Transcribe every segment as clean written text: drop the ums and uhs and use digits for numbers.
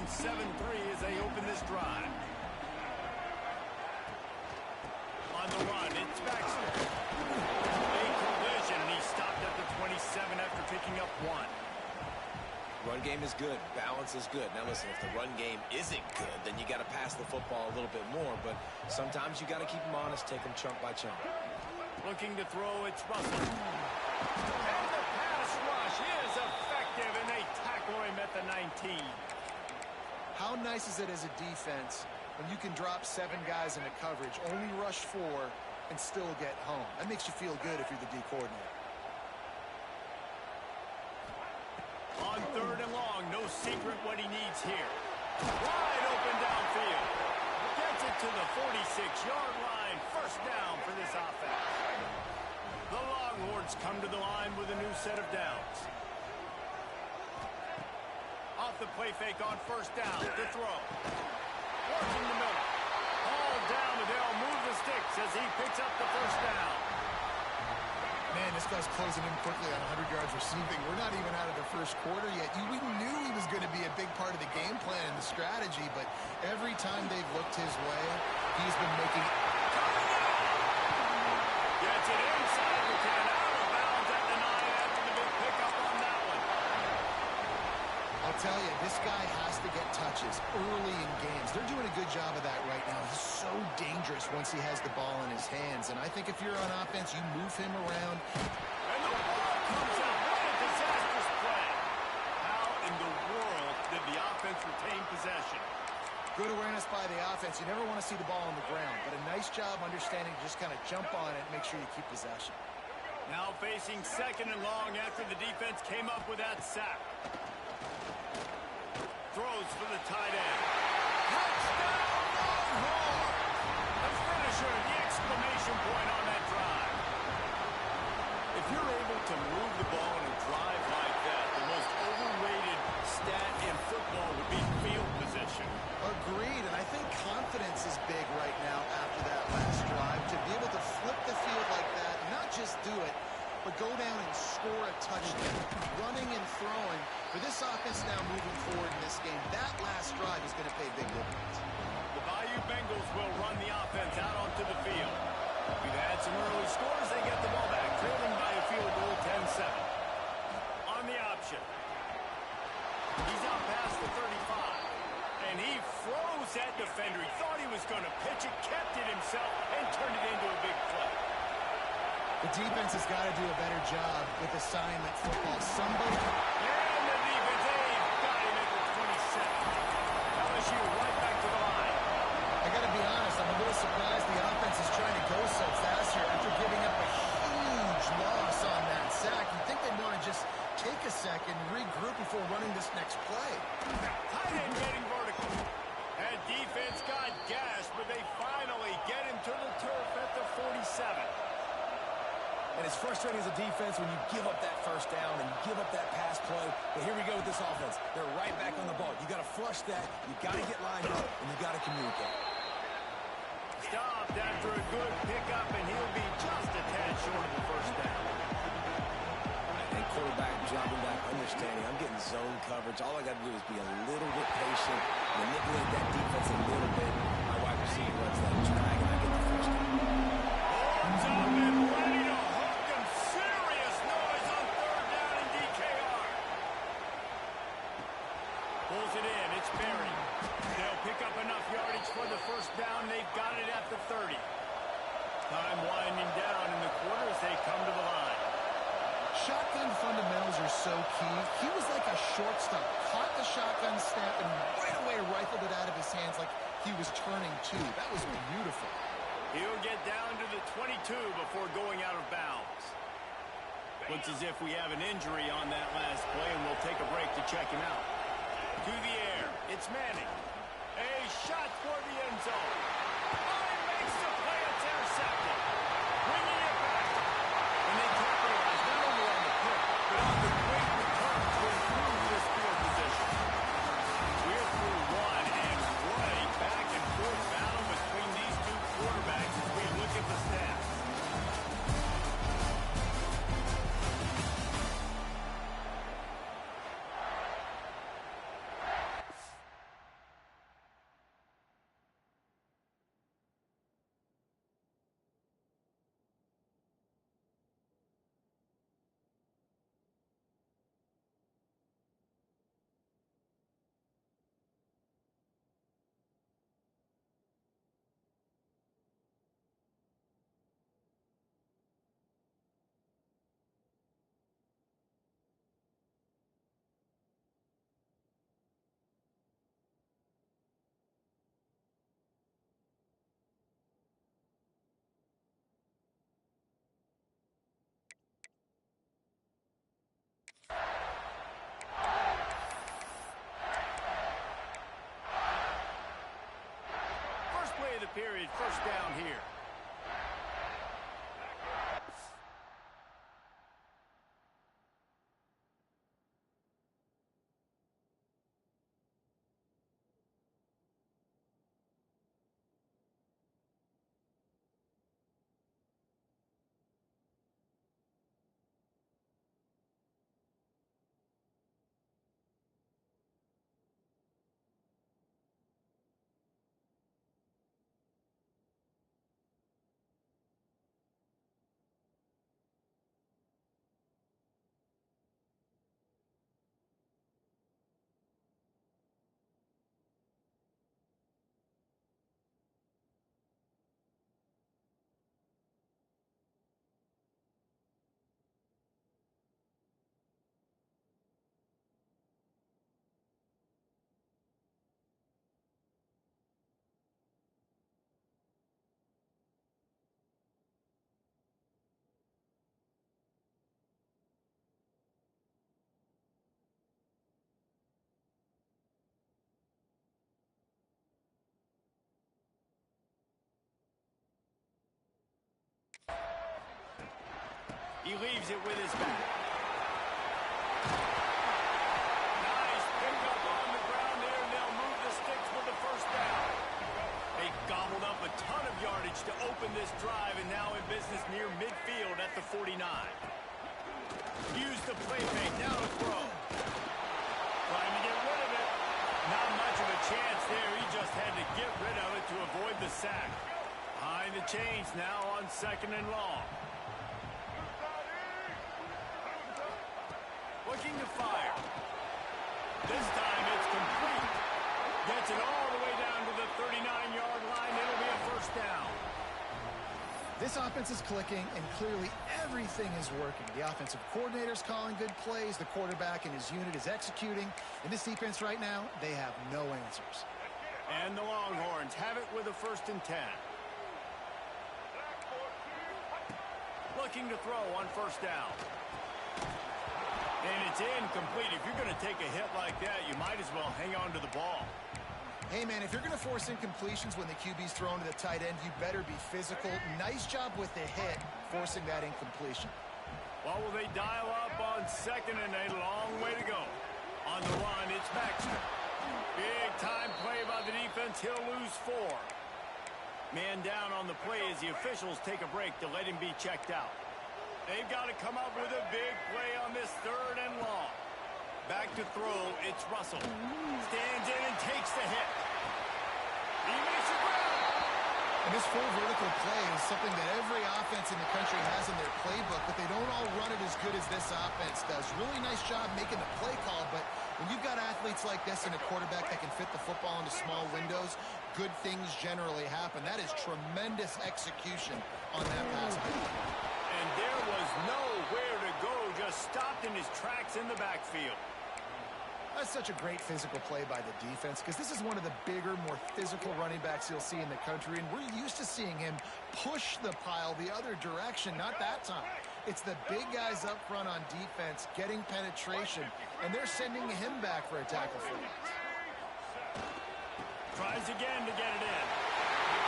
7-3 as they open this drive. On the run, it's Baxter. A collision, and he stopped at the 27 after picking up 1. Run game is good. Balance is good. Now listen, if the run game isn't good, then you got to pass the football a little bit more. But sometimes you got to keep them honest, take them chunk by chunk. Looking to throw, it's Russell. And the pass rush is effective, and they tackle him at the 19. How nice is it as a defense when you can drop 7 guys into coverage, only rush 4, and still get home? That makes you feel good if you're the D coordinator. On 3rd and long, no secret what he needs here. Wide open downfield. Gets it to the 46-yard line. First down for this offense. The Longhorns come to the line with a new set of downs. Off the play fake on 1st down. To throw. Working the middle. Ball down, and they'll move the sticks as he picks up the 1st down. Man, this guy's closing in quickly on 100 yards receiving. We're not even out of the 1st quarter yet. We knew he was going to be a big part of the game plan and the strategy, but every time they've looked his way, he's been making it. Gets it inside the 10, out of bounds at the 9 after the big pickup on that one. I'll tell you, this guy has to get touches early in games. They're doing a good job of that right now. He's so dangerous once he has the ball in his hands. And I think if you're on offense, you move him around. And the ball comes out. What a disastrous play. How in the world did the offense retain possession? Good awareness by the offense. You never want to see the ball on the ground, but a nice job understanding to just kind of jump on it and make sure you keep possession. Now facing 2nd and long after the defense came up with that sack. Throws for the tight end. Touchdown, Longhorns! The finisher, the exclamation point on that drive. If you're able to move the ball in a drive like that, the most overrated stat in football would be field position. Agreed, and I think confidence is big right now after that last drive. To be able to flip the field like that, and not just do it, but go down and score a touchdown. Running and throwing. For this offense now moving forward in this game, that last drive is going to pay big dividends. The Bayou Bengals will run the offense out onto the field. We've had some early scores. They get the ball back, trailing by a field goal, 10-7. On the option. He's out past the 35. And he froze that defender. He thought he was going to pitch it, kept it himself, and turned it into a big play. The defense has got to do a better job with assignment football. Somebody... And the defense, they've got him at the 27. LSU right back to the line. I got to be honest, I'm a little surprised the offense is trying to go so fast here after giving up a huge loss on that sack. You'd think they'd want to just take a second and regroup before running this next play. Tight end getting vertical. And defense got gashed, but they finally get him to the turf at the 47. And it's frustrating as a defense when you give up that 1st down and you give up that pass play. But here we go with this offense. They're right back on the ball. You got to flush that. You got to get lined up, and you got to communicate. Stopped after a good pickup, and he'll be just a tad short of the 1st down. And quarterback dropping back, understanding I'm getting zone coverage. All I got to do is be a little bit patient, manipulate that defense a little bit. My wide receiver runs that drag, and I get the 1st down. Arms up and ready to hook him. Serious noise on 3rd down in DKR. Pulls it in. It's buried. They'll pick up enough yardage for the 1st down. They've got it at the 30. Time winding down in the quarter as they come to the line. Shotgun fundamentals are so key. He was like a shortstop. Caught the shotgun snap and right away rifled it out of his hands like he was turning two. That was beautiful. He'll get down to the 22 before going out of bounds. Looks as if we have an injury on that last play, and we'll take a break to check him out. To the air, it's Manning. A shot for the end zone. Line makes the play, it's intercepted. Bringing it back. And they capitalize not only on the pick, but on the great return to improve this field position. We're through one, and what a back-and-forth battle between these two quarterbacks as we look at the stats. period. First down here. He leaves it with his back. Nice pickup on the ground there, and they'll move the sticks with the first down. They gobbled up a ton of yardage to open this drive, and now in business near midfield at the 49. Use the play fake, now to throw. Trying to get rid of it. Not much of a chance there. He just had to get rid of it to avoid the sack. Behind the chains now on 2nd and long. Looking to fire. This time it's complete. Gets it all the way down to the 39-yard line. It'll be a first down. This offense is clicking, and clearly everything is working. The offensive coordinator's calling good plays. The quarterback and his unit is executing. In this defense right now, they have no answers. And the Longhorns have it with a 1st and 10. Looking to throw on 1st down. And it's incomplete. If you're going to take a hit like that, you might as well hang on to the ball. Hey, man, if you're going to force incompletions when the QB's thrown to the tight end, you better be physical. Nice job with the hit, forcing that incompletion. Well, will they dial up on 2nd and a long way to go? On the run, it's Baxter. Big time play by the defense. He'll lose 4. Man down on the play as the officials take a break to let him be checked out. They've got to come up with a big play on this 3rd and long. Back to throw, it's Russell. Stands in and takes the hit. He makes it ground. And this full vertical play is something that every offense in the country has in their playbook, but they don't all run it as good as this offense does. Really nice job making the play call, but when you've got athletes like this and a quarterback that can fit the football into small windows, good things generally happen. That is tremendous execution on that pass play. And there was nowhere to go, just stopped in his tracks in the backfield. That's such a great physical play by the defense because this is one of the bigger, more physical running backs you'll see in the country, and we're used to seeing him push the pile the other direction, not that time. It's the big guys up front on defense getting penetration, and they're sending him back for a tackle for loss. Tries again to get it in.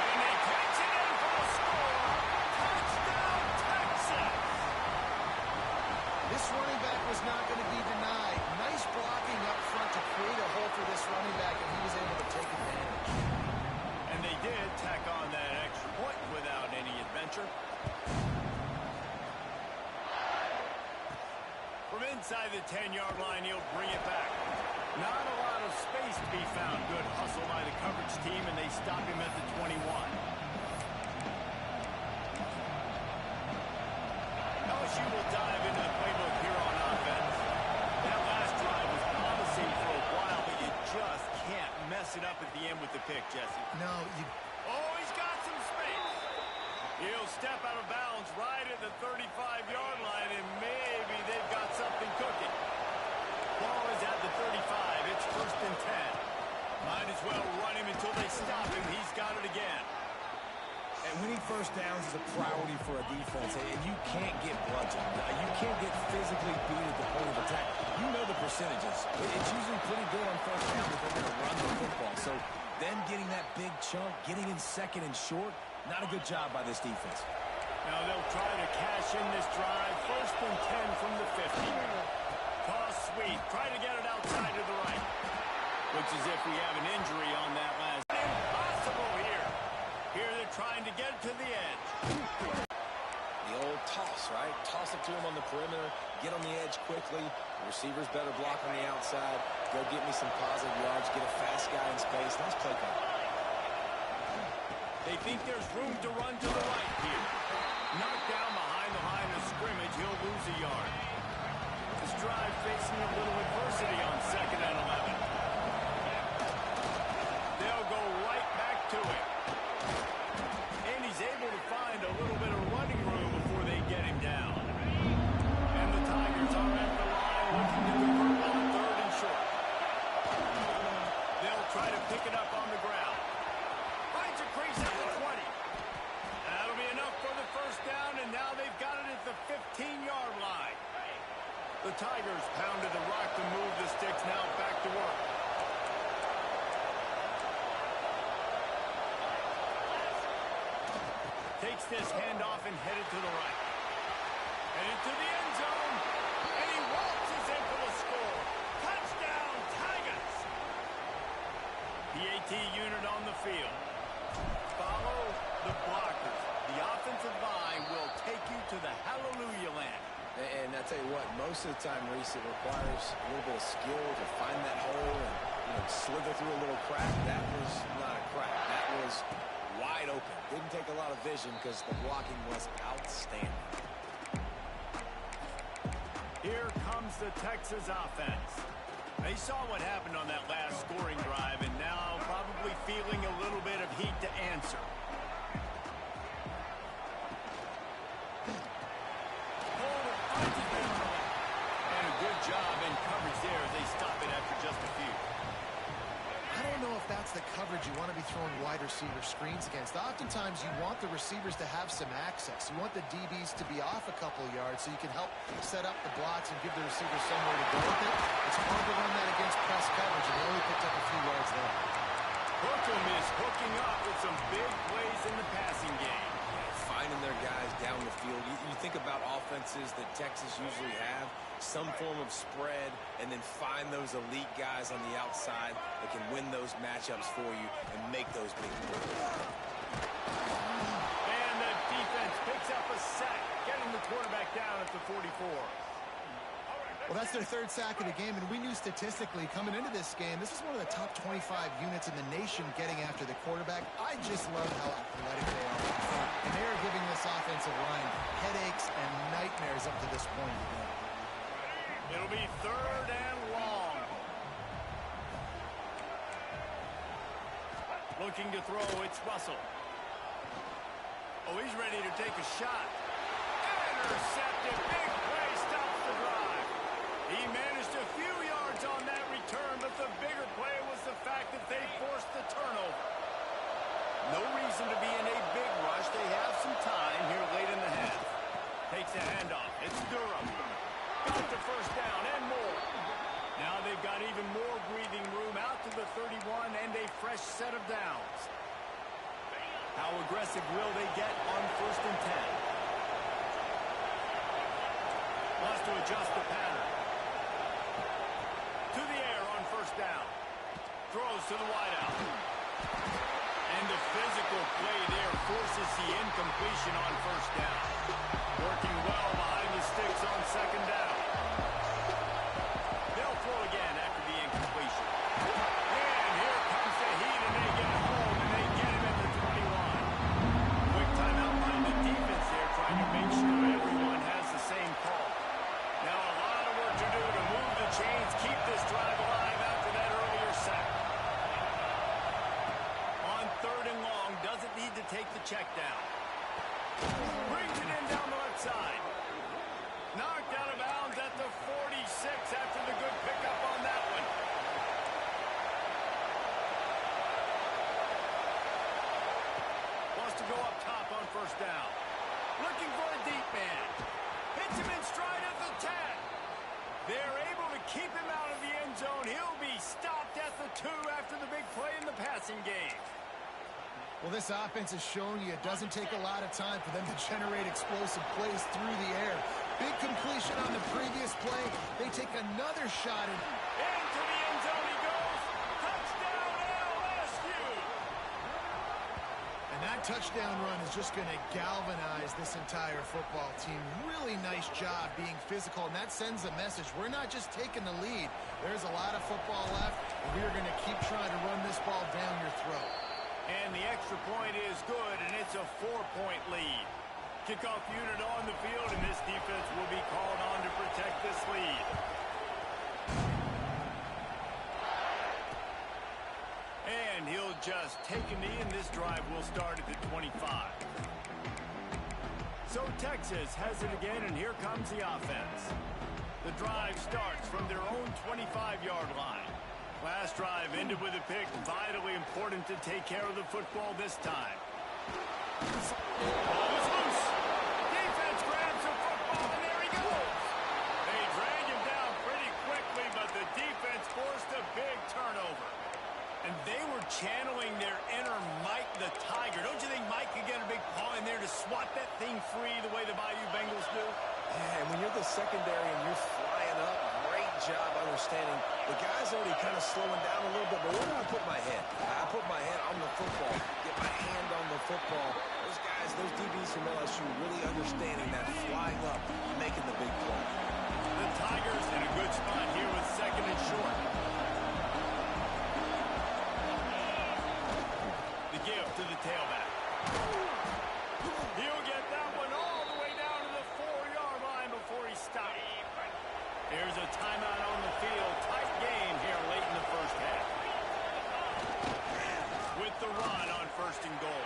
And they catch it in for the score. Touchdown, Texas! This running back was not going to be denied. Nice blocking up front to create a hole for this running back, and he was able to take advantage. And they did tack on that extra point without any adventure. From inside the 10-yard line, he'll bring it back. Not a lot of space to be found. Good hustle by the coverage team, and they stop him at the 21. LSU will dive into the playbook here on offense. That last drive was promising for a while, but you just can't mess it up at the end with the pick, Jesse. No, Oh, he's got some space. He'll step out of bounds right at the 35-yard line, and maybe they've got something cooking. Ball is at the 35. It's 1st and 10. Might as well run him until they stop him. He's got it again. And winning first downs is a priority for a defense, and you can't get bludgeoned. You can't get physically beat at the point of attack. You know the percentages. It's usually pretty good on first down if they're going to run the football. So Then getting that big chunk, getting in second and short, not a good job by this defense. Now they'll try to cash in this drive. 1st and 10 from the 50. Toss sweep. Try to get it outside to the right. Looks as if we have an injury on that last. Impossible here. Here they're trying to get to the edge. The old toss, right? Toss it to him on the perimeter. Get on the edge quickly. The receivers better block on the outside. Go get me some positive yards. Get a fast guy in space. Nice play call. They think there's room to run to the right here. Knocked down behind the line of scrimmage. He'll lose a yard. This drive facing a little adversity on 2nd and 11. They'll go right back to it. And he's able to find a little bit of running room before they get him down. And the Tigers are at the line looking to convert on 3rd and short. They'll try to pick it up on the ground. Finds a crease at the 20. That'll be enough for the 1st down, and now they've got it at the 15-yard line. The Tigers pounded the rock to move the sticks, now back to work. Takes this handoff and headed to the right. Headed to the end zone, and he waltzes in for the score. Touchdown, Tigers! The AT unit on the field. Follow the blockers. The offensive line will take you to the hallelujah land. And I tell you what, most of the time, Reese, it requires a little bit of skill to find that hole and slither through a little crack. That was not a crack. That was wide open. Didn't take a lot of vision because the blocking was outstanding. Here comes the Texas offense. They saw what happened on that last scoring drive, and now probably feeling a little bit of heat to answer. And a good job in coverage there as they stop it after just a few. I don't know if that's the coverage you want to be throwing wide receiver screens against. Oftentimes, you want the receivers to have some access. You want the DBs to be off a couple of yards so you can help set up the blocks and give the receivers somewhere to go with it. It's hard to run that against press coverage, and they only picked up a few yards there. Hookham is hooking up with some big plays in the passing game. Finding their guys down the field. You think about offenses that Texas usually have, some form of spread, and then find those elite guys on the outside that can win those matchups for you and make those big plays. And the defense picks up a sack, getting the quarterback down at the 44. Well, that's their 3rd sack of the game, and we knew statistically coming into this game, this is one of the top 25 units in the nation getting after the quarterback. I just love how athletic they are up front, and they are giving this offensive line headaches and nightmares up to this point. It'll be 3rd and long. Looking to throw, it's Russell. Oh, he's ready to take a shot. Intercepted, big play, stops the drive. He managed a few yards on that return, but the bigger play was the fact that they forced the turnover. No reason to be in a big rush. They have some time here late in the half. Takes a handoff. It's Durham. Got the 1st down and more. Now they've got even more breathing room out to the 31 and a fresh set of downs. How aggressive will they get on 1st and 10? Wants to adjust the pattern. To the air on 1st down. Throws to the wideout. And the physical play there forces the incompletion on 1st down. Working well behind the sticks on 2nd down. They'll throw again after the incompletion. And here comes the heat, and they get home, and they get him at the 21. Quick timeout by the defense there, trying to make sure everyone has the same call. Now a lot of work to do to move the chains, keep this drive alive after that earlier sack. On 3rd and long, doesn't need to take the check down. Brings it in down the left side. Knocked out of bounds at the 46 after the good pickup on that one. Wants to go up top on 1st down. Looking for a deep man. Hits him in stride at the 10. They're able to keep him out of the end zone. He'll be stopped at the 2 after the big play in the passing game. Well, this offense has shown you it doesn't take a lot of time for them to generate explosive plays through the air. Big completion on the previous play. They take another shot at into the end zone he goes. Touchdown, LSU! And that touchdown run is just going to galvanize this entire football team. Really nice job being physical, and that sends a message. We're not just taking the lead. There's a lot of football left, and we are going to keep trying to run this ball down your throat. And the extra point is good, and it's a 4-point lead. Kickoff unit on the field, and this defense will be called on to protect this lead. And he'll just take a knee, and this drive will start at the 25. So Texas has it again, and here comes the offense. The drive starts from their own 25-yard line. Last drive ended with a pick. Vitally important to take care of the football this time. Ball is loose. Defense grabs the football, and there he goes. They drag him down pretty quickly, but the defense forced a big turnover. And they were channeling their inner Mike the Tiger. Don't you think Mike could get a big paw in there to swat that thing free the way the Bayou Bengals do? Yeah, and when you're the secondary and you're flying up, great job understanding. The guy's already kind of slowing down a little bit, but where do I put my head? I put my head on the football, get my hand on the football. Those guys, those DBs from LSU really understanding that flying up, making the big play. The Tigers in a good spot here with 2nd and short. The give to the tailback. He'll get that one all the way down to the 4-yard line before he stops. There's a timeout on the field. Tight game here late in the first half. With the run on 1st and goal.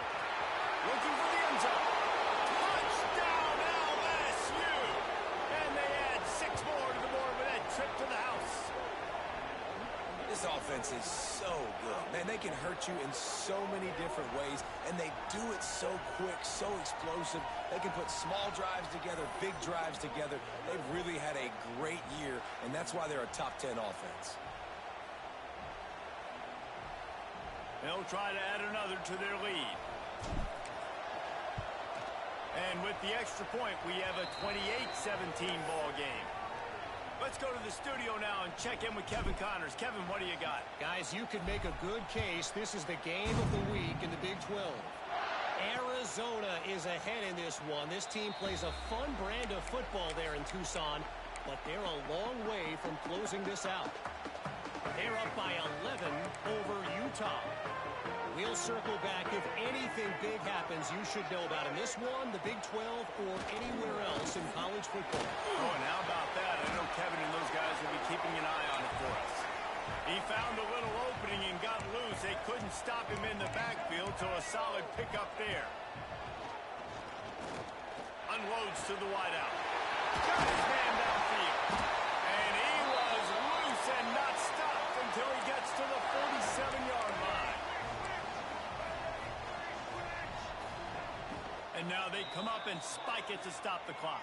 Looking for the end zone. Touchdown LSU! And they add 6 more to the board with that trip to the house. This offense is so good. Man, they can hurt you in so many different ways, and they do it so quick, so explosive. They can put small drives together, big drives together. They've really had a great year, and that's why they're a top 10 offense. They'll try to add another to their lead. And with the extra point, we have a 28-17 ball game. Let's go to the studio now and check in with Kevin Connors. Kevin, what do you got? Guys, you could make a good case. This is the game of the week in the Big 12. Arizona is ahead in this one. This team plays a fun brand of football there in Tucson, but they're a long way from closing this out. They're up by 11 over Utah. We'll circle back. If anything big happens, you should know about in this one, the Big 12, or anywhere else in college football. Oh, and how about that? I know Kevin and those guys will be keeping an eye on it for us. He found a little opening and got loose. They couldn't stop him in the backfield, so a solid pickup there. Unloads to the wideout. Got his man downfield. And he was loose and not stopped until he gets to the 47-yard line. And now they come up and spike it to stop the clock.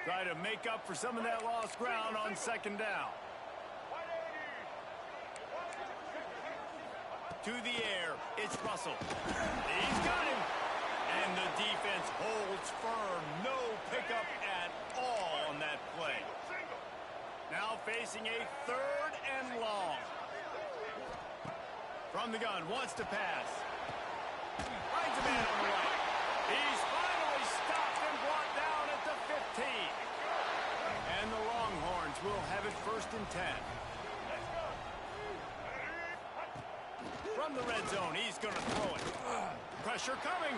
Try to make up for some of that lost ground on 2nd down. To the air, it's Russell. He's got him. And the defense holds firm. No pickup at all on that play. Now facing a 3rd and long. From the gun, wants to pass. Finds a man on the right. He's finally stopped and brought down at the 15. And the Longhorns will have it 1st and 10. From the red zone, he's going to throw it. Pressure coming.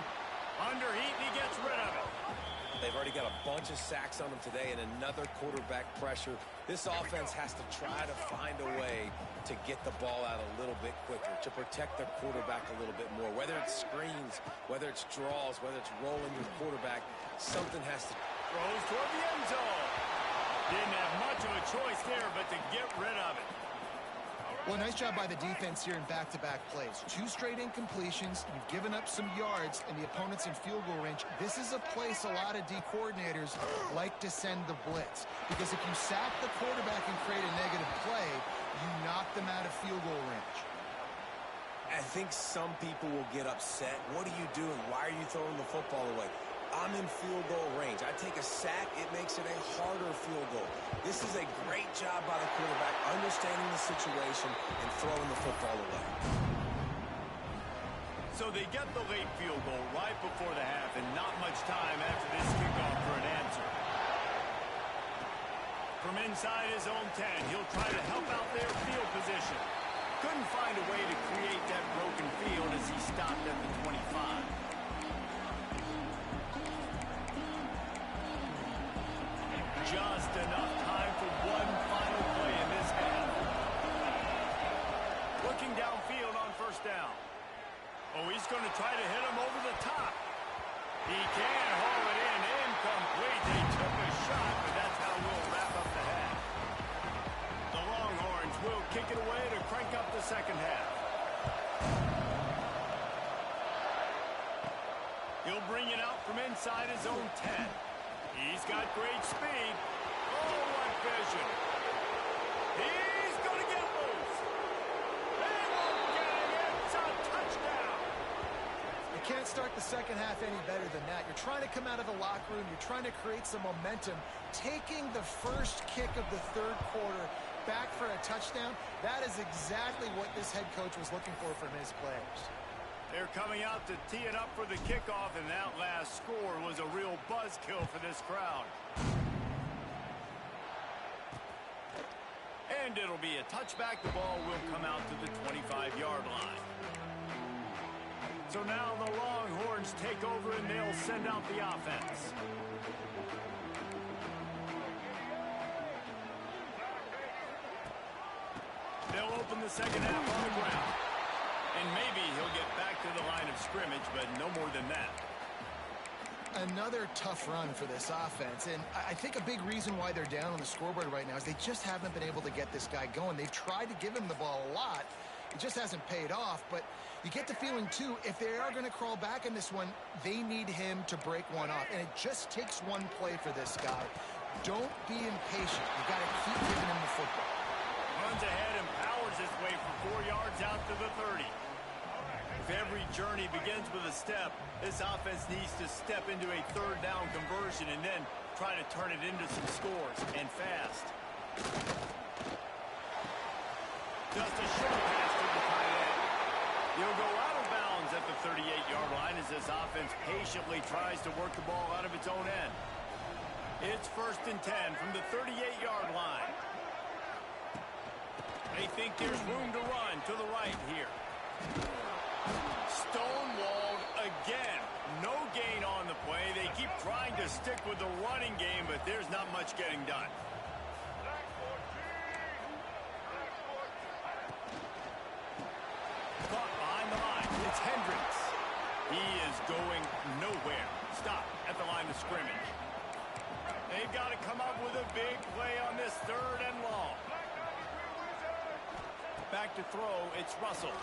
Under heat, and he gets rid of it. They've already got a bunch of sacks on them today and another quarterback pressure. This offense has to try to find a way to get the ball out a little bit quicker, to protect their quarterback a little bit more. Whether it's screens, whether it's draws, whether it's rolling your quarterback, something has to... Throws toward the end zone. Didn't have much of a choice there, but to get rid of it. Well, nice job by the defense here in back-to-back plays. 2 straight incompletions. You've given up some yards, and the opponent's in field goal range. This is a place a lot of D coordinators like to send the blitz. Because if you sack the quarterback and create a negative play, you knock them out of field goal range. I think some people will get upset. What are you doing? Why are you throwing the football away? I'm in field goal range. I take a sack, it makes it a harder field goal. This is a great job by the quarterback, understanding the situation and throwing the football away. So they get the late field goal right before the half, and not much time after this kickoff for an answer. From inside his own 10, he'll try to help out their field position. Couldn't find a way to create that broken field as he stopped at the 25. Just enough time for one final play in this half. Looking downfield on first down. Oh, he's going to try to hit him over the top. He can haul it in. Incomplete. They took a shot, but that's how we'll wrap up the half. The Longhorns will kick it away to crank up the second half. He'll bring it out from inside his own 10. He's got great speed. Oh, what vision. He's going to get loose. They won't get it. It's a touchdown. You can't start the second half any better than that. You're trying to come out of the locker room. You're trying to create some momentum. Taking the first kick of the third quarter back for a touchdown, that is exactly what this head coach was looking for from his players. They're coming out to tee it up for the kickoff, and that last score was a real buzzkill for this crowd. And it'll be a touchback. The ball will come out to the 25-yard line. So now the Longhorns take over, and they'll send out the offense. They'll open the second half on the ground. And maybe he'll get back to the line of scrimmage, but no more than that. Another tough run for this offense, and I think a big reason why they're down on the scoreboard right now is they just haven't been able to get this guy going. They've tried to give him the ball a lot. It just hasn't paid off, but you get the feeling, too, if they are going to crawl back in this one, they need him to break one off, and it just takes one play for this guy. Don't be impatient. You got to keep giving him the football. Runs ahead and powers his way for 4 yards out to the 30. If every journey begins with a step, this offense needs to step into a third down conversion and then try to turn it into some scores, and fast. Just a short pass to the tight end. He'll go out of bounds at the 38-yard line as this offense patiently tries to work the ball out of its own end. It's 1st and 10 from the 38-yard line. They think there's room to run to the right here. Stonewalled again. No gain on the play. They keep trying to stick with the running game, but there's not much getting done. Caught behind the line. It's Hendricks. He is going nowhere. Stop at the line of scrimmage. They've got to come up with a big play on this 3rd and long. Back to throw, it's Russell.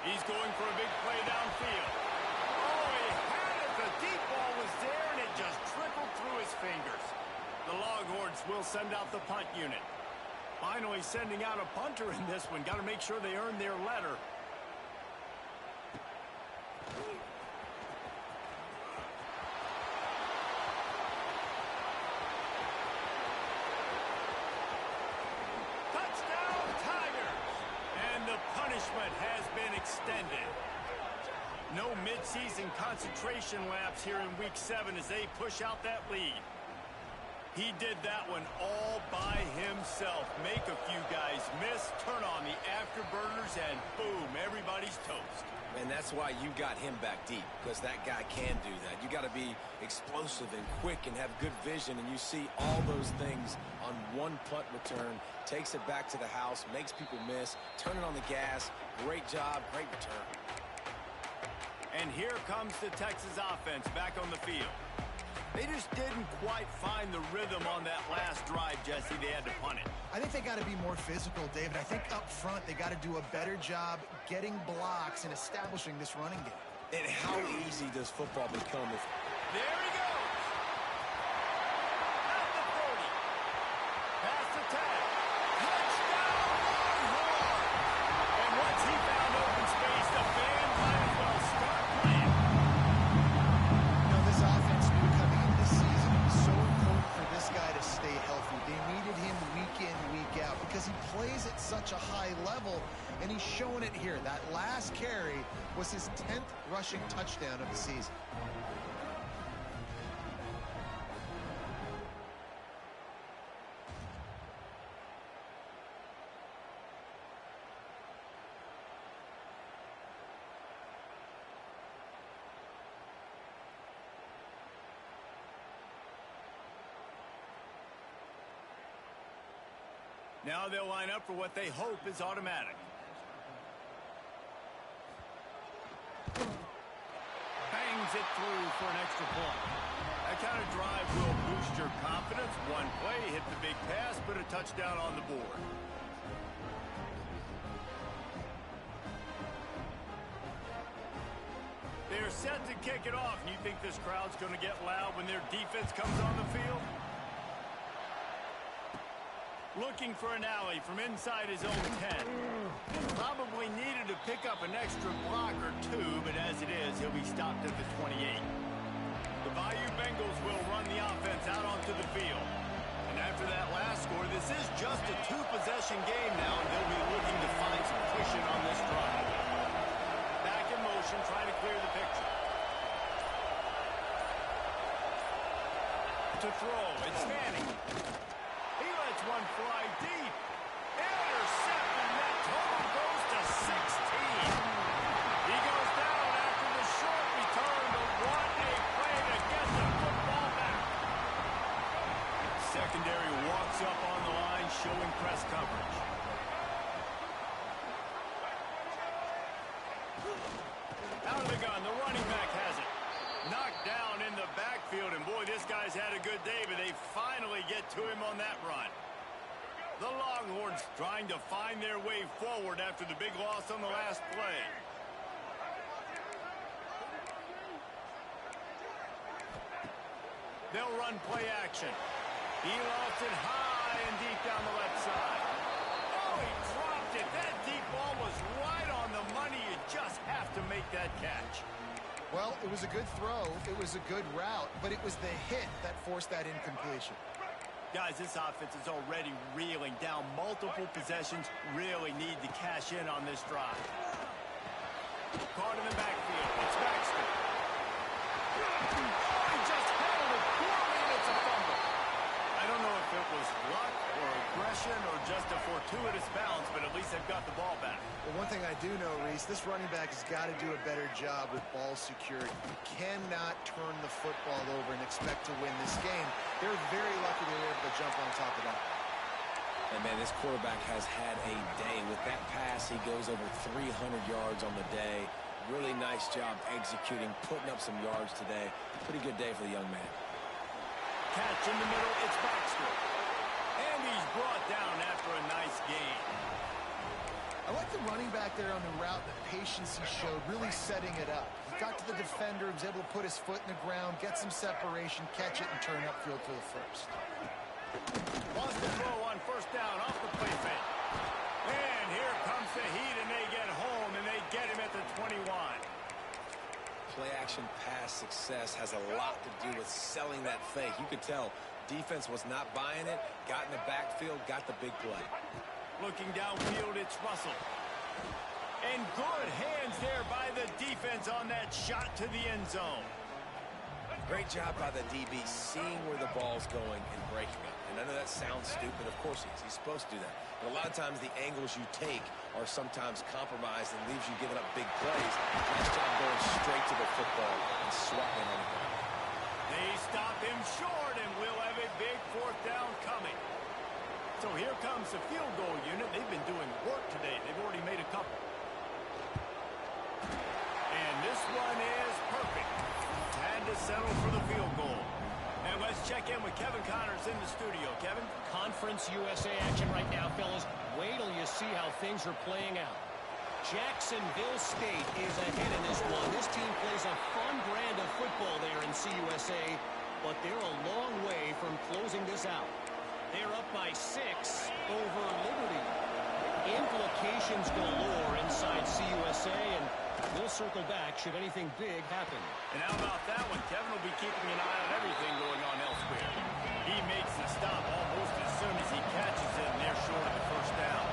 He's going for a big play downfield. Oh, he had it. The deep ball was there, and it just trickled through his fingers. The Longhorns will send out the punt unit. Finally sending out a punter in this one. Got to make sure they earn their letter. Has been extended. No midseason concentration laps here in Week 7 as they push out that lead. He did that one all by himself. Make a few guys miss, turn on the afterburners, and boom, everybody's toast. And that's why you got him back deep, because that guy can do that. You got to be explosive and quick and have good vision, and you see all those things on one punt return. Takes it back to the house, makes people miss, turning on the gas. Great job, great return. And here comes the Texas offense back on the field. They just didn't quite find the rhythm on that last drive, Jesse. They had to punt it. I think they got to be more physical, David. I think up front they got to do a better job getting blocks and establishing this running game. And how easy does football become if... There he goes. At the 40. Past the 10. Touchdown, Longhorn. And once he found open space, the fans might as well start playing. You know, this offense knew coming into the season it was so important for this guy to stay healthy. They needed him week in, week out because he plays at such a high level, and he's showing it here. That last carry was his 10th rushing touchdown of the season. Now they'll line up for what they hope is automatic. Bangs it through for an extra point. That kind of drive will boost your confidence. One play, hit the big pass, put a touchdown on the board. They're set to kick it off. And you think this crowd's going to get loud when their defense comes on the field? Looking for an alley from inside his own 10. Probably needed to pick up an extra block or two, but as it is, he'll be stopped at the 28. The Bayou Bengals will run the offense out onto the field. And after that last score, this is just a two-possession game now, and they'll be looking to find some cushion on this drive. Back in motion, trying to clear the picture. To throw, it's Manning. He lets one fly deep. Intercepted, and that total goes to 16. He goes down after the short return, but what a play to get the football back. Secondary walks up on the line, showing press coverage. Out of the gun, the running back has it. Knocked down in the backfield, and boy, this guy's had a good day, but they finally get to him on that run. The Longhorns trying to find their way forward after the big loss on the last play. They'll run play action. He lost it high and deep down the left side. Oh, he dropped it. That deep ball was right on the money. You just have to make that catch. Well, it was a good throw, it was a good route, but it was the hit that forced that incompletion. Guys, this offense is already reeling down multiple possessions. Really need to cash in on this drive. Caught in the backfield. It's Baxter. Oh, he just handled it poorly, and it's a fumble. I don't know if it was luck or aggression or just a fortuitous bounce, but at least they've got the ball back. Well, one thing I do know, Reese, this running back has got to do a better job with ball security. You cannot turn the football over and expect to win this game. They're very lucky they were able to jump on top of that. And, man, this quarterback has had a day. With that pass, he goes over 300 yards on the day. Really nice job executing, putting up some yards today. Pretty good day for the young man. Catch in the middle, it's Baxter. And he's brought down after a nice gain. I like the running back there on the route, the patience he showed, really setting it up. He got to the defender, was able to put his foot in the ground, get some separation, catch it, and turn upfield for the first. Lost the throw on first down off the play fake. And here comes the heat, and they get home, and they get him at the 21. Play-action pass success has a lot to do with selling that fake. You could tell defense was not buying it, got in the backfield, got the big play. Looking downfield, it's Russell. And good hands there by the defense on that shot to the end zone. Great job by the DB seeing where the ball's going and breaking it. And I know that sounds stupid. Of course he is. He's supposed to do that. But a lot of times the angles you take are sometimes compromised and leaves you giving up big plays. Nice job going straight to the football and swatting on it. They stop him short, and we'll have a big fourth down coming. So here comes the field goal unit. They've been doing work today. They've already made a couple. And this one is perfect. Had to settle for the field goal. And let's check in with Kevin Connors in the studio. Kevin? Conference USA action right now, fellas. Wait till you see how things are playing out. Jacksonville State is ahead in this one. This team plays a fun brand of football there in CUSA, but they're a long way from closing this out. They're up by 6 over Liberty. Implications galore inside CUSA, and we'll circle back should anything big happen. And how about that one? Kevin will be keeping an eye on everything going on elsewhere. He makes the stop almost as soon as he catches it, and they're short of the first down.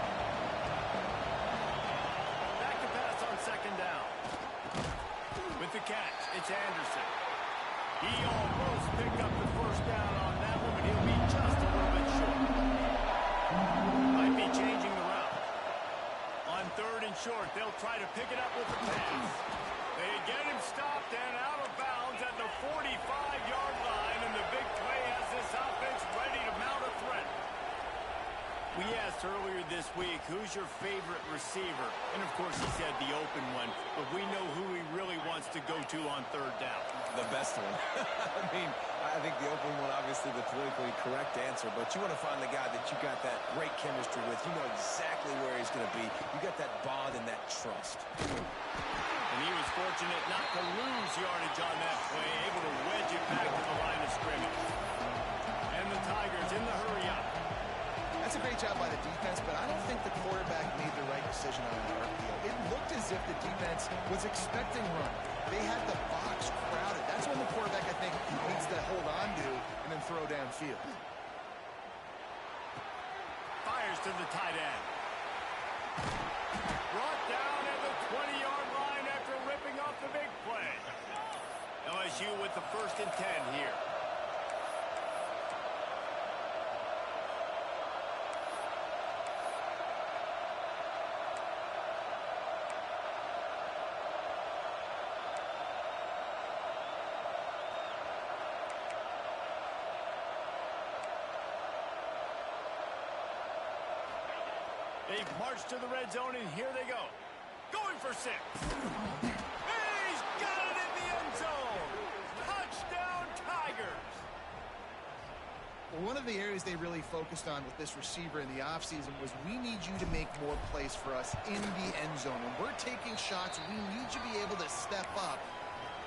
Back to pass on second down. With the catch, it's Anderson. He almost picked up the first down on that one, but he'll be just a little bit short. Might be changing the route. On third and short, they'll try to pick it up with the pass. They get him stopped and out of bounds at the 45-yard line, and the big play has this offense ready to mount a threat. We asked earlier this week, who's your favorite receiver? And, of course, he said the open one, but we know who he really wants to go to on third down. The best one. I think the open one, obviously the politically correct answer, but you want to find the guy that you got that great chemistry with. You know exactly where he's going to be. You got that bond and that trust. And he was fortunate not to lose yardage on that play, able to wedge it back to the line of scrimmage. And the Tigers in the hurry-up. That's a great job by the defense, but I don't think the quarterback made the right decision on the arc deal. It looked as if the defense was expecting run. They had the box crowded. That's when the quarterback, I think, needs to hold on to and then throw downfield. Fires to the tight end. Brought down at the 20-yard line after ripping off the big play. LSU with the 1st and 10 here. They've marched to the red zone, and here they go. Going for 6. He's got it in the end zone. Touchdown, Tigers. Well, one of the areas they really focused on with this receiver in the offseason was we need you to make more plays for us in the end zone. When we're taking shots, we need you to be able to step up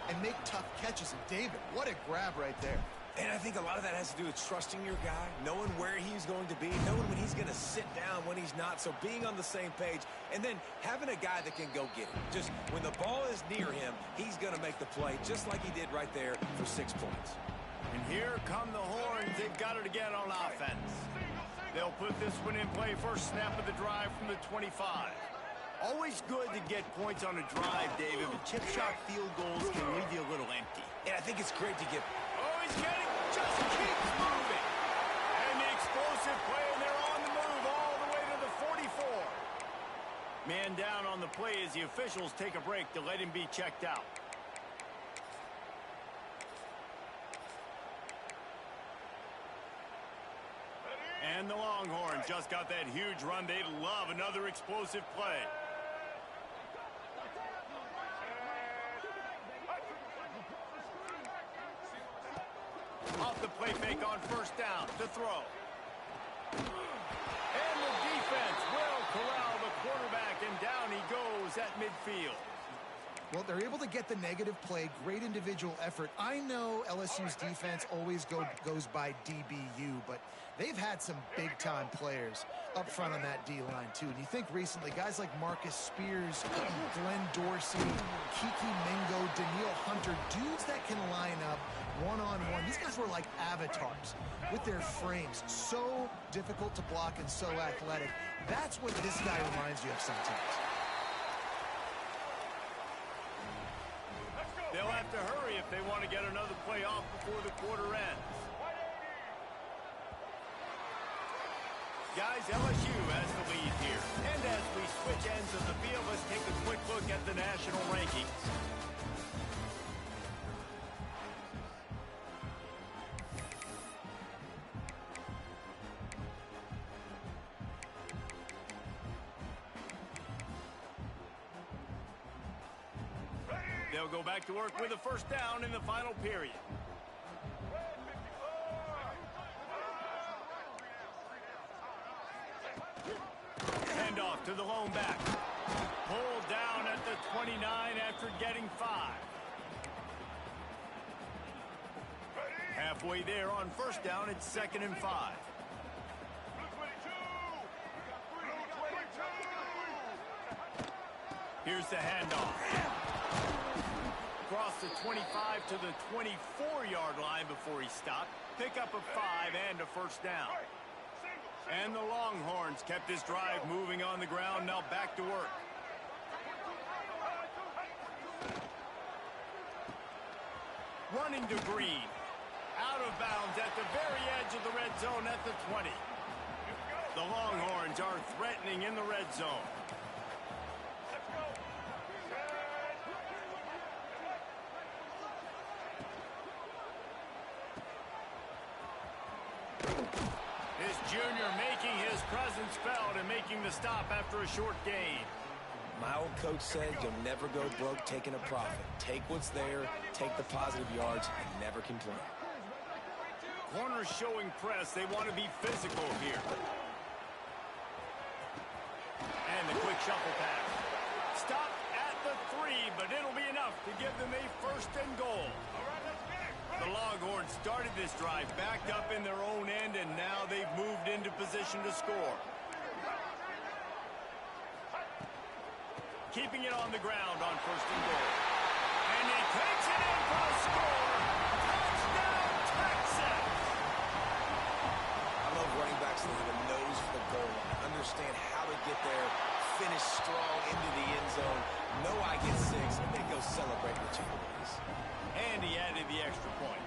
and make tough catches. And David, what a grab right there. And I think a lot of that has to do with trusting your guy, knowing where he's going to be, knowing when he's going to sit down, when he's not. So being on the same page, and then having a guy that can go get it. Just when the ball is near him, he's going to make the play, just like he did right there for 6 points. And here come the horns. They've got it again on offense. They'll put this one in play. First snap of the drive from the 25. Always good to get points on a drive, David, but chip shot field goals can leave you a little empty. And I think it's great to get... Oh, he's getting... just keeps moving. And the explosive play, and they're on the move all the way to the 44. Man down on the play as the officials take a break to let him be checked out. And the Longhorns just got that huge run. They love another explosive play. Off the play fake on first down to throw. And the defense will corral the quarterback, and down he goes at midfield. Well, they're able to get the negative play, great individual effort. I know LSU's defense always goes by DBU, but they've had some big-time players up front on that D-line, too. And you think recently, guys like Marcus Spears, Glenn Dorsey, Kiki Mingo, Daniil Hunter, dudes that can line up one-on-one. These guys were like avatars with their frames. So difficult to block and so athletic. That's what this guy reminds you of sometimes. They'll have to hurry if they want to get another play off before the quarter ends. Guys, LSU has the lead here. And as we switch ends of the field, let's take a quick look at the national rankings. They'll go back to work with a first down in the final period. off to the lone back. Pulled down at the 29 after getting 5. Halfway there on first down, it's 2nd and 5. Here's the handoff. Across the 25 to the 24-yard line before he stopped. Pick up a 5 and a first down. And the Longhorns kept this drive moving on the ground. Now back to work. Running to Green. Out of bounds at the very edge of the red zone at the 20. The Longhorns are threatening in the red zone. This junior making his presence felt and making the stop after a short gain. My old coach said you'll never go broke taking a profit. Take what's there, take the positive yards, and never complain. Corners showing press. They want to be physical here. And the quick shuffle pass. Stop at the 3, but it'll be enough to give them a 1st and goal. The Longhorns started this drive backed up in their own end, and now they've moved into position to score. Keeping it on the ground on 1st and goal. And he takes it in for a score. Touchdown, Texas! I love running backs that have a nose for the goal line. Understand how to get there, finish strong into the end zone. Know I get 6, and then go celebrate with your boys. And he added the extra point.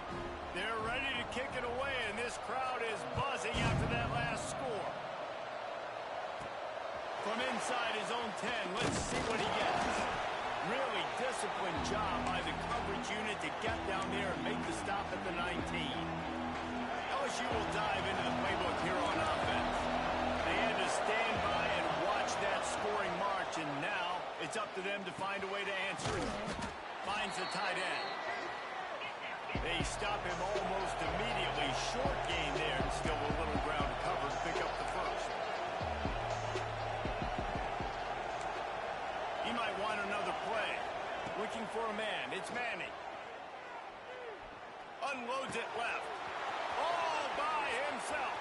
They're ready to kick it away, and this crowd is buzzing after that last score. From inside his own 10, let's see what he gets. Really disciplined job by the coverage unit to get down there and make the stop at the 19. LSU will dive into the playbook here on offense. They had to stand by and watch that scoring march, and now it's up to them to find a way to answer it. Finds the tight end. They stop him almost immediately. Short gain there, and still a little ground to cover to pick up the 1st. He might want another play. Looking for a man. It's Manning. Unloads it left. All by himself.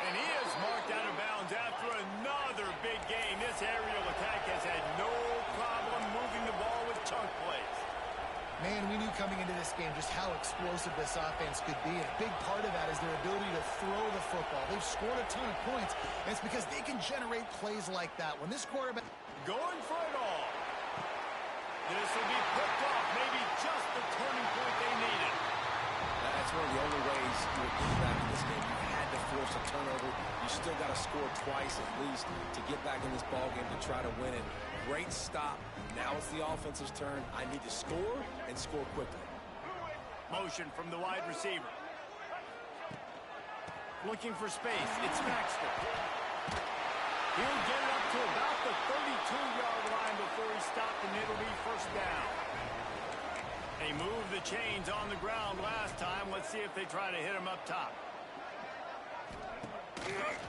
And he is marked out of bounds after another big gain. This aerial attack has had no problem moving the ball with chunk plays. Man, we knew coming into this game just how explosive this offense could be. And a big part of that is their ability to throw the football. They've scored a ton of points, and it's because they can generate plays like that. When this quarterback... Going for it all. This will be picked off. Maybe just the turning point they needed. That's one of the only ways you would get back in this game. You had to force a turnover. You still got to score twice at least to get back in this ball game to try to win it. Great stop. Now it's the offense's turn. I need to score and score quickly. Motion from the wide receiver. Looking for space. It's Baxter. He'll get it up to about the 32-yard line before he stopped, and it'll be 1st down. They moved the chains on the ground last time. Let's see if they try to hit him up top.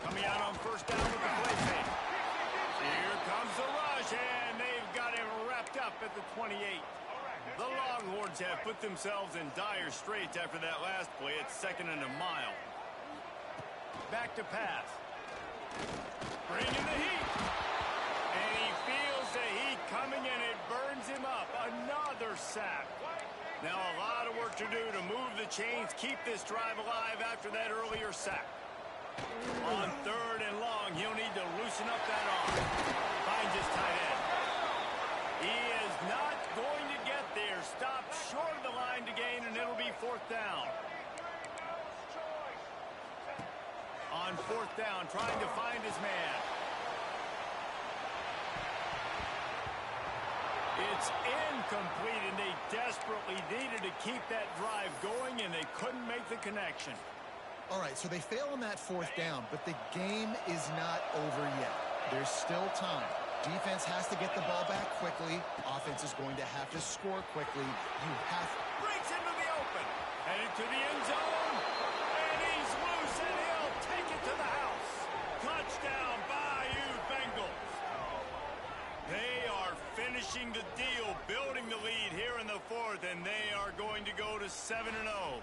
Coming out on 1st down with the play fake. Here comes the rush, and they've got him wrapped up at the 28. The Longhorns have put themselves in dire straits after that last play. It's 2nd and a mile. Back to pass. Bringing the heat. And he feels the heat coming, and it burns him up. Another sack. Now a lot of work to do to move the chains, keep this drive alive after that earlier sack. On 3rd and long, he'll need to loosen up that arm. Finds his tight end. He is not going to get there. Stopped short of the line to gain, and it'll be 4th down. On 4th down, trying to find his man. It's incomplete, and they desperately needed to keep that drive going, and they couldn't make the connection. All right, so they fail on that 4th down, but the game is not over yet. There's still time. Defense has to get the ball back quickly. Offense is going to have to score quickly. You have... Breaks into the open. Headed to the end zone. And he's loose, and he'll take it to the house. Touchdown, Bayou Bengals. 7-0.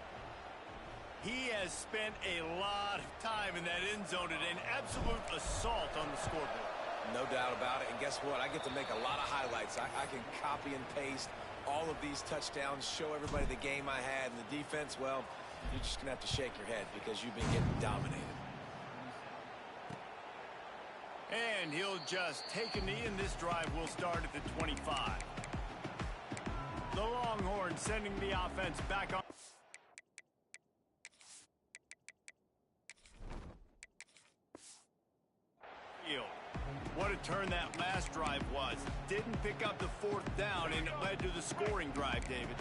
He has spent a lot of time in that end zone at an absolute assault on the scoreboard. No doubt about it. And guess what? I get to make a lot of highlights. I can copy and paste all of these touchdowns, show everybody the game I had. And the defense, well, you're just going to have to shake your head because you've been getting dominated. And he'll just take a knee, and this drive will start at the 25. The Longhorns sending the offense back on. What a turn that last drive was. Didn't pick up the 4th down, and it led to the scoring drive, David.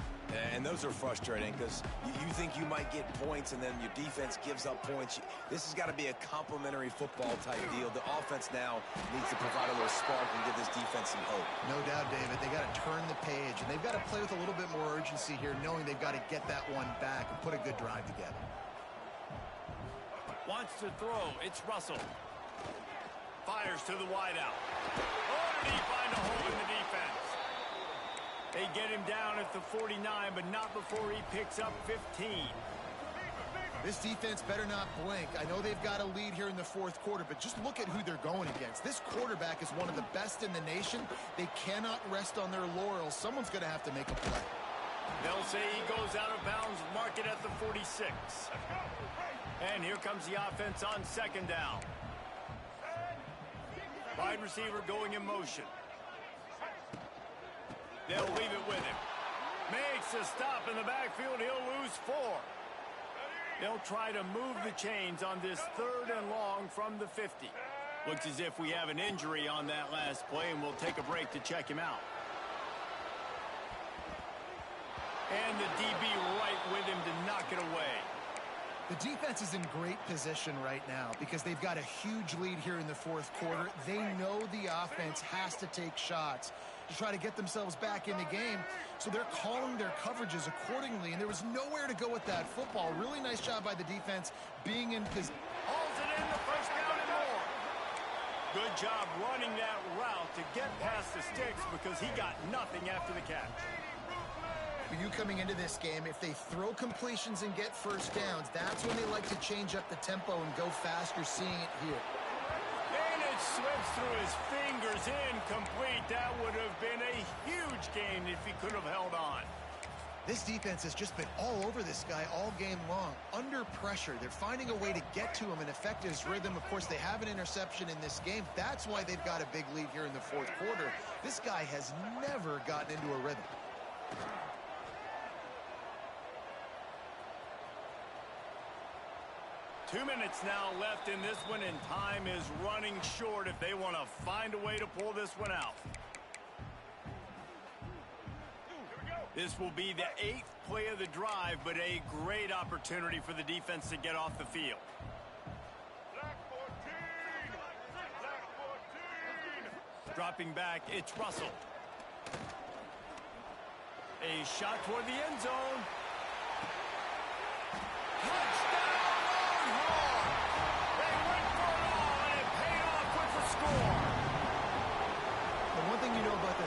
And those are frustrating because you think you might get points and then your defense gives up points. This has got to be a complementary football type deal. The offense now needs to provide a little spark and give this defense some hope. No doubt, David. They got to turn the page, and they've got to play with a little bit more urgency here, knowing they've got to get that one back and put a good drive together. Wants to throw. It's Russell. Fires to the wideout. Oh, did he find a hole in the defense? They get him down at the 49, but not before he picks up 15. This defense better not blink. I know they've got a lead here in the 4th quarter, but just look at who they're going against. This quarterback is one of the best in the nation. They cannot rest on their laurels. Someone's going to have to make a play. They'll say he goes out of bounds, mark it at the 46. And here comes the offense on 2nd down. Wide receiver going in motion. They'll leave it with him. Makes a stop in the backfield. He'll lose 4. They'll try to move the chains on this 3rd and long from the 50. Looks as if we have an injury on that last play, and we'll take a break to check him out. And the DB right with him to knock it away. The defense is in great position right now because they've got a huge lead here in the 4th quarter. They know the offense has to take shots to try to get themselves back in the game, so they're calling their coverages accordingly, and there was nowhere to go with that football. Really nice job by the defense being in position. Hauls it in, the 1st down and more. Good job running that route to get past the sticks because he got nothing after the catch. For you coming into this game, if they throw completions and get 1st downs, that's when they like to change up the tempo and go faster, seeing it here. And it slips through his fingers, incomplete. That would have been a huge gain if he could have held on. This defense has just been all over this guy all game long. Under pressure, they're finding a way to get to him and affect his rhythm. Of course, they have an interception in this game. That's why they've got a big lead here in the 4th quarter. This guy has never gotten into a rhythm. Two minutes now left in this one, and time is running short if they want to find a way to pull this one out. This will be the 8th play of the drive, but a great opportunity for the defense to get off the field. Dropping back, it's Russell. A shot toward the end zone.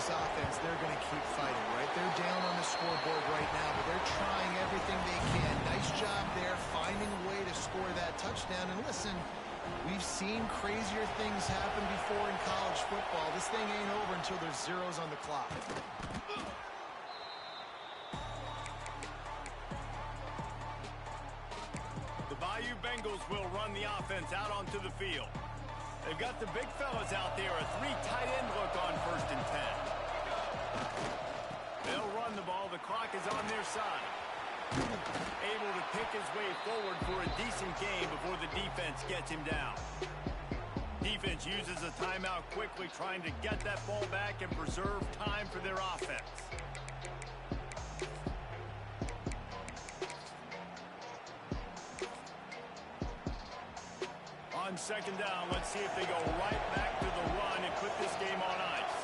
Offense, they're going to keep fighting, right? They're down on the scoreboard right now, but they're trying everything they can. Nice job there, finding a way to score that touchdown. And listen, we've seen crazier things happen before in college football. This thing ain't over until there's zeros on the clock. The Bayou Bengals will run the offense out onto the field. They've got the big fellas out there, a 3 tight end look on 1st and 10. They'll run the ball. The clock is on their side. Able to pick his way forward for a decent game before the defense gets him down. Defense uses a timeout quickly, trying to get that ball back and preserve time for their offense. On 2nd down, let's see if they go right back to the run and put this game on ice.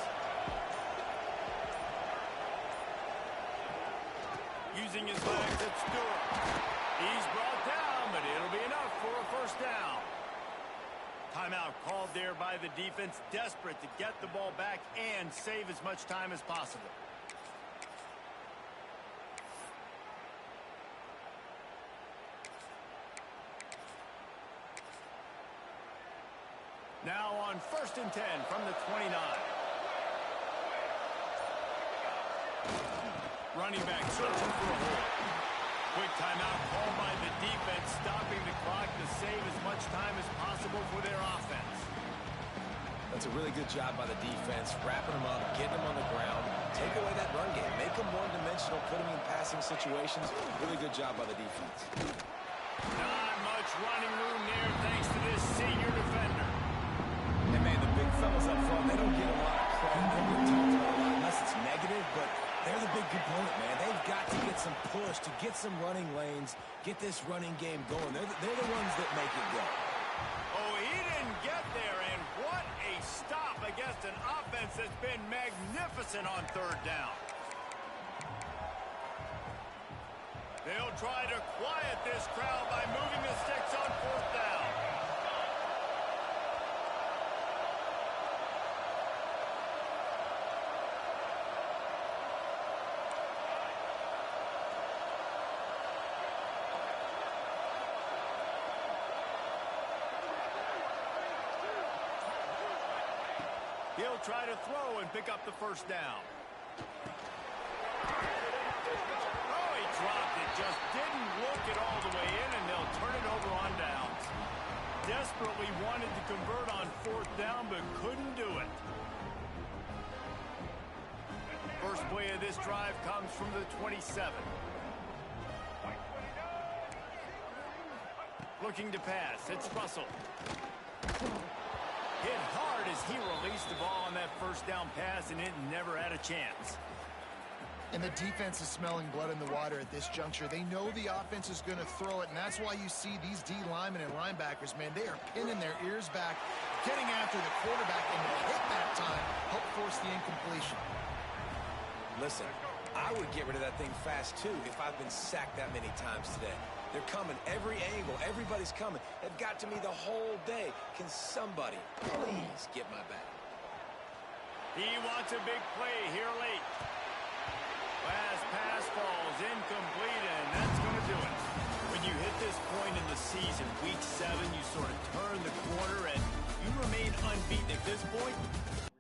Using his legs, it's Stewart. He's brought down, but it'll be enough for a 1st down. Timeout called there by the defense, desperate to get the ball back and save as much time as possible. Now on 1st and 10 from the 29. Running back searching for a hole. Quick timeout called by the defense, stopping the clock to save as much time as possible for their offense. That's a really good job by the defense, wrapping them up, getting them on the ground, take away that run game, make them one-dimensional, put them in passing situations. Really good job by the defense. Not much running room there thanks to this senior defender. And man, the big fellas up front, they don't get a lot of credit. They don't get talked about a lot unless it's negative, but they're the big component, man. They've got to get some push, to get some running lanes, get this running game going. They're the ones that make it go. Oh, he didn't get there, and what a stop against an offense that's been magnificent on 3rd down. They'll try to quiet this crowd by moving the sticks on 4th down. He'll try to throw and pick up the 1st down. Oh, he dropped it. Just didn't look it all the way in, and they'll turn it over on downs. Desperately wanted to convert on 4th down, but couldn't do it. First play of this drive comes from the 27. Looking to pass. It's Russell. Hit hard as he released the ball on that 1st down pass, and it never had a chance. And the defense is smelling blood in the water at this juncture. They know the offense is going to throw it, and that's why you see these D linemen and linebackers, man, they are pinning their ears back, getting after the quarterback, and to hit that time, help force the incompletion. Listen, I would get rid of that thing fast, too, if I've been sacked that many times today. They're coming every angle. Everybody's coming. They've got to me the whole day. Can somebody please get my back? He wants a big play here late. Last pass falls incomplete, and that's going to do it. When you hit this point in the season, week 7, you sort of turn the corner, and you remain unbeaten at this point.